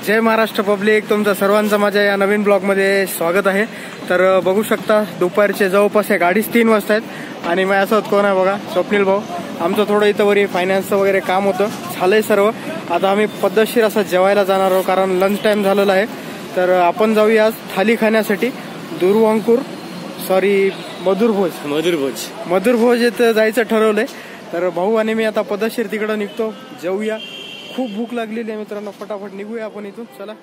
जय Maharashtra public, तुमचं सर्वांचं माझ्या या नवीन ब्लॉगमध्ये स्वागत आहे। तर बघू शकता दुपारचे जवळपास 3:30 वाजता आहेत आणि माझ्यासोबत कोण आहे बघा, स्वप्नील भाऊ। आमचं थोडं इथं वरी फायनान्सचं वगैरे काम होतं, झालंय सर्व। आता आम्ही पद्धतशीर असं जेवायला जाणार आहोत कारण लंच टाइम झालेला आहे। तर आपण जाऊया आज थाली खाण्यासाठी मधुरभोज इथं जायचं ठरवलंय। तर भाऊ आणि मी आता पद्धतशीर तिकडं निघतो, जाऊया। खूप भूक लागलेली आहे मित्रांनो, फटाफट निघूया आपण इथून, चला।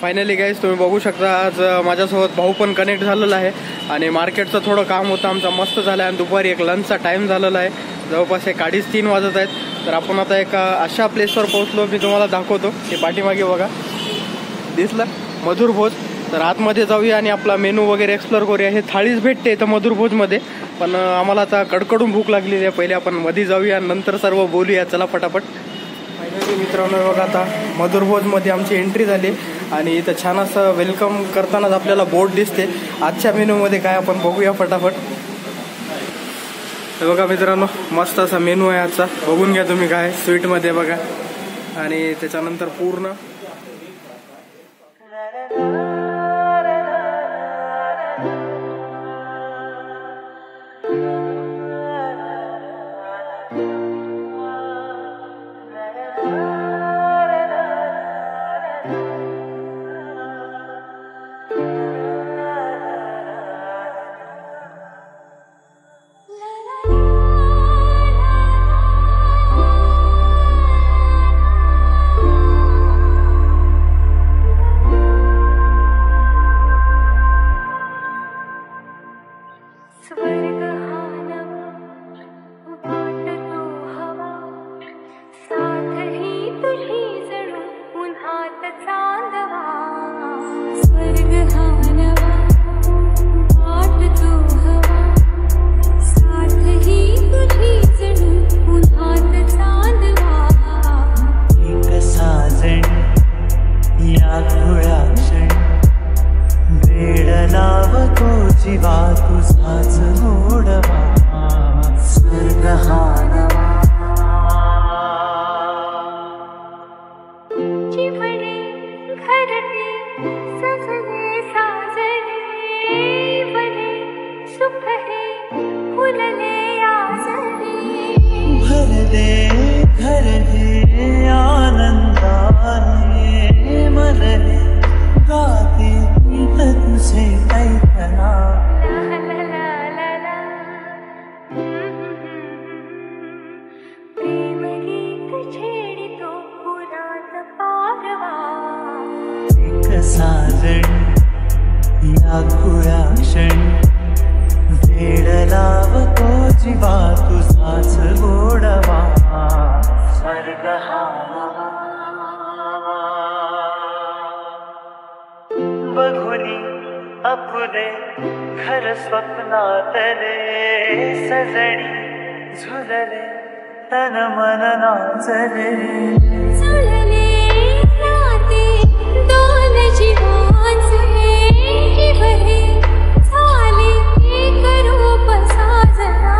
फायनली गाईज तुम्ही बघू शकता आज माझ्यासोबत भाऊ पण कनेक्ट झालेला आहे आणि मार्केटचं थोडं काम होतं आमचं, मस्त झालं आहे। आणि दुपारी एक लंचचा टाइम झालेला आहे, जवळपास 2:30 वाजत आहेत। तर आपण आता एका अशा प्लेसवर पोहोचलो, मी तुम्हाला दाखवतो। ते पाठीमागे बघा दिसलं मधुरभोज। तर आतमध्ये जाऊया आणि आपला मेनू वगैरे एक्सप्लोर करूया। हे थाळीच भेटते इथं मधुरभोजमध्ये, पण आम्हाला आता कडकडून भूक लागलेली आहे। पहिले आपण मध्ये जाऊया, नंतर सर्व बोलूया, चला फटाफट। फायनली मित्रांनो बघा, आता मधुरभोजमध्ये आमची एंट्री झाली आणि इथं छान असं वेलकम करतानाच आपल्याला बोर्ड दिसते। आजच्या मेनूमध्ये काय आपण बघूया फटाफट। बघा मित्रांनो, मस्त असा मेनू आहे आजचा, बघून घ्या तुम्ही। काय स्वीटमध्ये बघा, आणि त्याच्यानंतर पूर्ण अपने घर स्वप्नातले सजणी झुलले तन मन नाचले राते दोन जीवांचे भरे झाले एक रूप साजना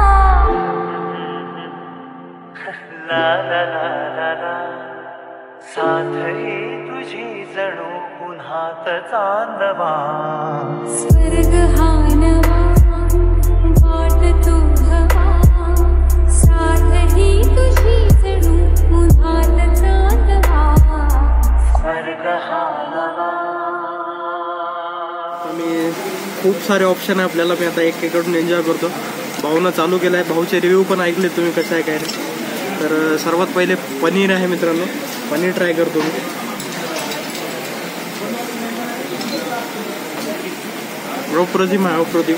ला ला ला ला ला साथ ही तुझी जणू पुन्हात चांदवा स्वर्ग हा नवा वाट तू हवा साथ ही तुझी जणू पुन्हात चांदवा स्वर्ग हा नवा। खूप सारे ऑप्शन आहे आपल्याला, मी आता एक कडून एन्जॉय करतो। भाऊनं चालू केलाय, भाऊचे रिव्ह्यू पण ऐकले तुम्ही कसं आहे काय। तर सर्वात पहिले पनीर आहे मित्रांनो, पनीर ट्राय करतो मी। अप्रतिम आहे, अप्रतिम।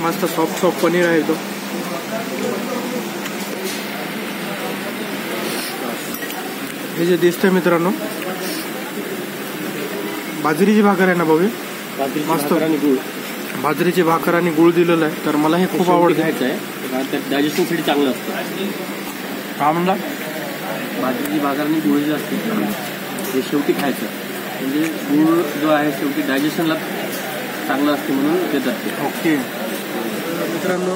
मस्त सॉफ्ट पनीर आहे तो। हे जे दिसतंय मित्रांनो, बाजरीची भाकर आहे ना भाऊ, मस्त बाजरीची भाकर आणि गुळ दिलेला आहे। तर मला हे खूप आवडतं, डायजेस्टिंगसाठी चांगलं असतं। हा म्हणला बाजरीची भाकरणी गुळ जे असते हे शेवटी खायचं, म्हणजे गुळ जो आहे शेवटी डायजेशनला चांगलं असते म्हणून देतात ते. ओके मित्रांनो,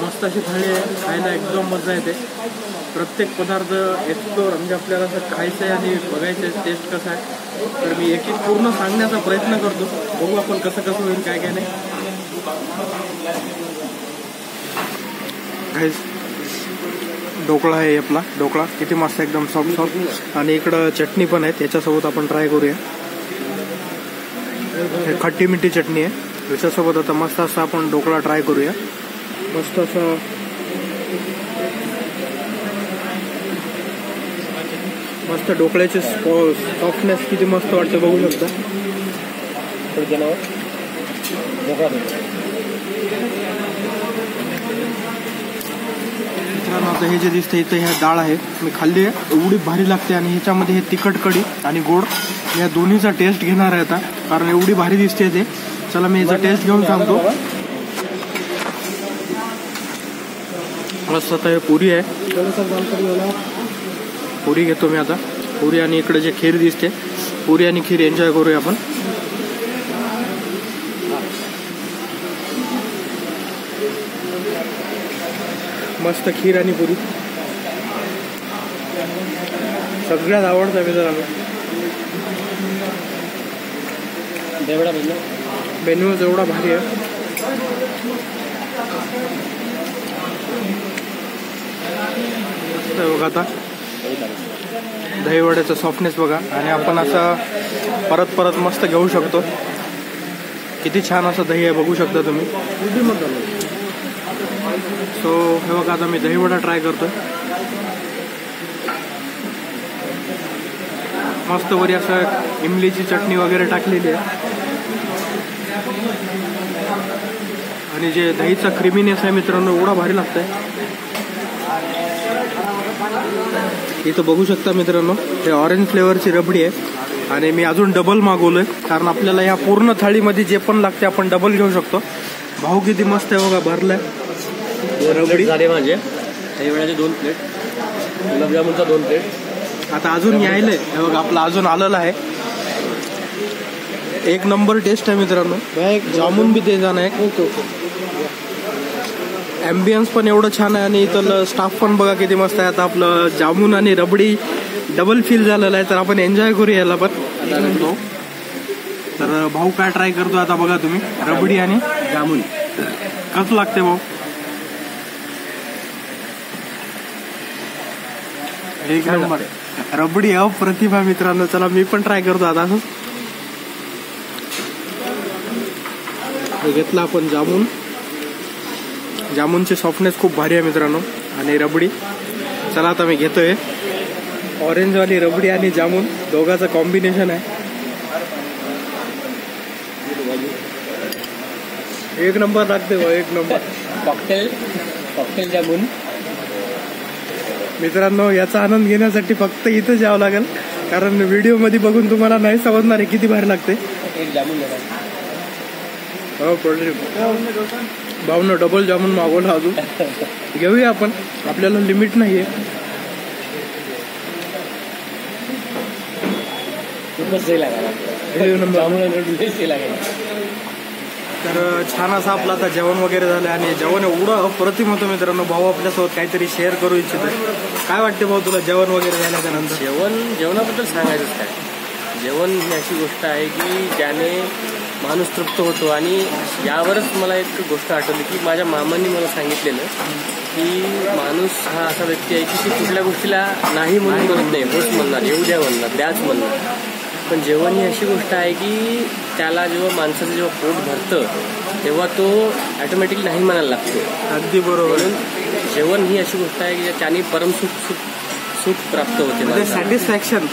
मस्त अशी थाळी आहे, खायला एकदम मजा येते. प्रत्येक पदार्थ एक्सप्लोर म्हणजे आपल्याला असं खायचं आहे आणि बघायचं आहे टेस्ट कसं आहे. तर मी एक पूर्ण सांगण्याचा प्रयत्न करतो, बघू आपण कसं कसं होईल काय काय नाही. गाईस ढोकळा आहे आपला, ढोकळा किती मस्त एकदम सॉफ्ट सॉफ्ट, आणि इकडं चटणी पण आहे त्याच्यासोबत आपण ट्राय करूया. हे खट्टी मिठी चटणी आहे त्याच्यासोबत. आता मस्त असा आपण ढोकळा ट्राय करूया. मस्त असं मस्त ढोकळ्याचे सॉफ्टनेस किती मस्त वाटतं बघू शकता. मित्रांनो आता हे जे दिसतं इथं ह्या डाळ आहे, मी खाल्ली आहे, एवढी भारी लागते. आणि ह्याच्यामध्ये हे तिखट कढी आणि गोड या दोन्हीचा टेस्ट घेणार आहे आता, कारण एवढी भारी दिसते ते. चला मी याचा टेस्ट घेऊन सांगतो. मस्त आता हे पुरी आहे, पुरी घेतो मी आता. पुरी आणि इकडे जे खीर दिसते, पुरी आणि खीर एन्जॉय करूया आपण. मस्त खीर आणि पुरी सगळ्यात आवडतं मित्रांनो. मेन्यू एवढा भारी आहे. बघा आता दहीवड्याचा सॉफ्टनेस बघा, आणि आपण असं परत परत मस्त घेऊ शकतो. किती छान असं दही आहे बघू शकता तुम्ही. सो हे बघा आता मी दहीवडा ट्राय करतोय. मस्त वरी असं इमलीची चटणी वगैरे टाकलेली आहे, आणि जे दहीचा क्रिमीनेस आहे मित्रांनो एवढा भारी लागतंय. इथं बघू शकता मित्रांनो हे ऑरेंज फ्लेवरची रबडी आहे, आणि मी अजून डबल मागवलोय, कारण आपल्याला या पूर्ण थाळीमध्ये जे पण लागते आपण डबल घेऊ शकतो. भाऊ किती मस्त आहे बघा, भरलाय. रबडी झाले माझे, दहीवड्याचे 2 प्लेट, गुलाबजामुनचा 2 प्लेट. आता अजून यायलंय हे बघा, आपलं अजून आलेलं आहे. एक नंबर टेस्ट आहे मित्रांनो. जामून बी ते जाणं आहे. ॲम्बियन्स पण एवढं छान आहे, आणि इथलं स्टाफ पण बघा किती मस्त आहे. आता आपलं जामून आणि रबडी डबल फील झालेलं आहे, तर आपण एन्जॉय करूया याला पण. तर भाऊ काय ट्राय करतो आता बघा तुम्ही, रबडी आणि जामून कसं लागते भाऊ? एक नंबर रबडी अप्रतिभा मित्रांनो. चला मी पण ट्राय करतो आता. असं हे घेतलं आपण जामून, जामूनची सॉफ्टनेस खूप भारी आहे मित्रांनो, आणि रबडी. चला आता मी घेतोय ऑरेंजवाली रबडी आणि जामून दोघांचं कॉम्बिनेशन आहे. एक नंबर लागते भाऊ, एक नंबर. कॉकटेल जामून मित्रांनो, याचा आनंद घेण्यासाठी फक्त इथं जावं लागेल, कारण व्हिडिओ मध्ये बघून तुम्हाला नाही समजणार आहे किती भारी लागते. एक जामून हो भाऊनं डबल जामून मागवला, अजून घेऊया आपण, आपल्याला लिमिट नाहीये. तर छान असं आपलं आता जेवण वगैरे झालं, आणि जेवण एवढं अप्रतिम होतं मित्रांनो. भाऊ आपल्यासोबत काहीतरी शेअर करू इच्छित आहे. काय वाटते भाऊ तुला जेवण वगैरे झाल्याच्या नंतर? जेवणाबद्दल सांगायचंच काय, जेवण ही अशी गोष्ट आहे की ज्याने माणूस तृप्त होतो. आणि यावरच मला एक गोष्ट आठवली की माझ्या मामांनी मला सांगितलेलं की माणूस हा असा व्यक्ती आहे की कुठल्या गोष्टीला नाही म्हणून करत नाही, होच म्हणणार, येऊ द्या म्हणणार, द्याच म्हणणार. पण जेवण ही अशी गोष्ट आहे की त्याला जेव्हा माणसाचं जेव्हा पोट भरतं तेव्हा तो ऑटोमॅटिकली नाही म्हणायला लागतो. अगदी बरोबर. जेवण ही अशी गोष्ट आहे की त्याने सुख प्राप्त होते, म्हणजे सॅटिस्फॅक्शन.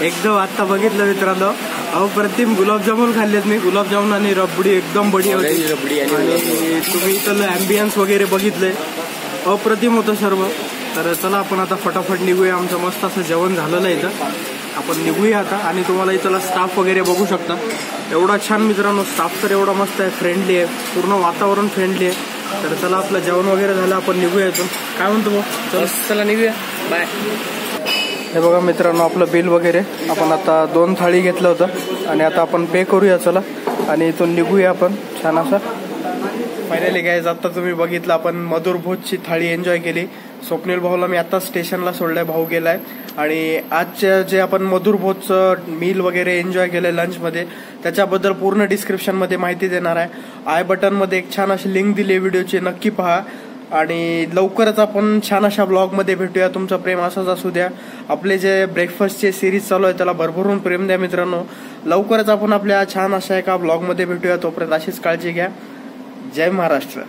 एकदम आता बघितलं मित्रांनो, अप्रतिम गुलाबजामुन खाल्लेत मी. गुलाबजामुन आणि रबडी एकदम बढिया होती. रबडी आणि तुम्ही इथलं ॲम्बियन्स वगैरे बघितलंय, अप्रतिम होतं सर्व. तर चला आपण आता फटाफट निघूया. आमचं मस्त असं जेवण झालेलं आहे इथं, आपण निघूया आता. आणि तुम्हाला इथला स्टाफ वगैरे बघू शकता, एवढा छान मित्रांनो. स्टाफ तर एवढा मस्त आहे, फ्रेंडली आहे, पूर्ण वातावरण फ्रेंडली आहे. तर चला आपलं जेवण वगैरे झालं, आपण निघूया इथून. काय म्हणतो भाऊ? चला निघूया, बाय. हे बघा मित्रांनो, आपलं बिल वगैरे आपण आता 2 थाळी घेतलं होतं आणि आता आपण पे करूया चला आणि इथून निघूया आपण छान असं. फायनली गाईज, आता तुम्ही बघितलं आपण मधुर भोजची थाळी एन्जॉय केली. स्वप्नील भाऊला मी आता स्टेशनला सोडलंय, भाऊ गेलाय. आणि आजच्या जे आपण मधुर भोजचं मील वगैरे एन्जॉय केलंय लंचमध्ये, त्याच्याबद्दल पूर्ण डिस्क्रिप्शनमध्ये माहिती देणार आहे. आय बटनमध्ये एक छान अशी लिंक दिली व्हिडिओची, नक्की पहा. आणि लवकरच आपण छान अशा ब्लॉगमध्ये भेटूया. तुमचं प्रेम असंच असू द्या. आपले जे ब्रेकफास्टचे सिरीज चालू आहे त्याला भरभरून प्रेम द्या मित्रांनो. लवकरच आपण आपल्या छान अशा एका ब्लॉगमध्ये भेटूया. तोपर्यंत अशीच काळजी घ्या. जय महाराष्ट्र.